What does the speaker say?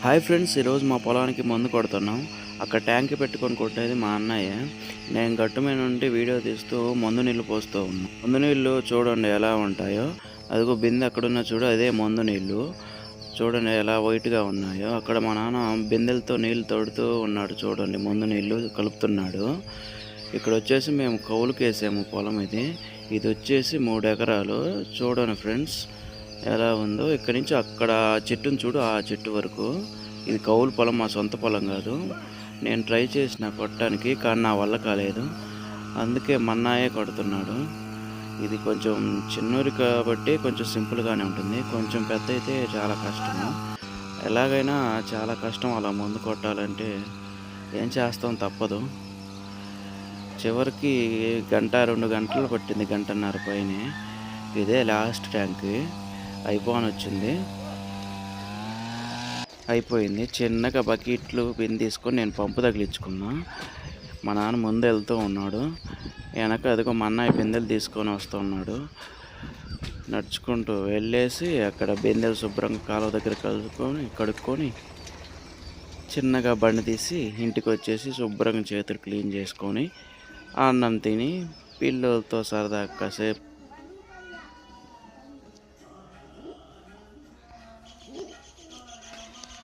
Hi friends, ఈరోజు మా పొలానికి మందు కొడుతున్నాం. అక్కడ ట్యాంక్ పెట్టుకొని కొట్టేది మా అన్నయ్య. నేను గట్టు మీద నుండి వీడియో తీస్తూ మందు నీళ్ళు పోస్తూ ఉన్నాను. మందు నీళ్ళు చూడండి ఎలా ఉంటాయో. అదిగో బిందె అక్కడున్న చూడు, అదే మందు నీళ్ళు. చూడండి ఎలా వైట్గా ఉన్నాయో. అక్కడ మా నాన్న బిందెలతో నీళ్ళు తోడుతూ ఉన్నాడు. చూడండి మందు నీళ్ళు కలుపుతున్నాడు. ఇక్కడ వచ్చేసి మేము కౌలుకి వేసాము పొలం ఇది. ఇది వచ్చేసి 3 ఎకరాలు. చూడండి ఫ్రెండ్స్ ఎలా ఉందో. ఇక్కడి నుంచి అక్కడ చెట్టును చూడు, ఆ చెట్టు వరకు. ఇది కౌలు పొలం, మా సొంత పొలం కాదు. నేను ట్రై చేసిన కొట్టడానికి, కానీ నా వల్ల కాలేదు. అందుకే మన్నాయే కొడుతున్నాడు. ఇది కొంచెం చిన్నూరి కాబట్టి కొంచెం సింపుల్గానే ఉంటుంది. కొంచెం పెద్ద అయితే చాలా కష్టము. ఎలాగైనా చాలా కష్టం అలా మందు కొట్టాలంటే. ఏం చేస్తాం, తప్పదు. చివరికి 1-2 గంటలు పట్టింది, 1:30 పైనే. ఇదే లాస్ట్ ట్యాంక్ అయిపోయింది. చిన్నగా బకెట్లు బిన్ తీసుకొని నేను పంపు తగిలించుకున్నా. మా నాన్న ముందు వెళ్తూ ఉన్నాడు, వెనక అదిగో మా అన్నయ్య బిందెలు తీసుకొని వస్తూ ఉన్నాడు. నడుచుకుంటూ వెళ్ళేసి అక్కడ బిందెలు శుభ్రంగా కాలువ దగ్గర కడుక్కొని చిన్నగా బండి తీసి ఇంటికి వచ్చేసి శుభ్రంగా చేతులు క్లీన్ చేసుకొని అన్నం తిని పిల్లలతో సరదాగా కాసేపు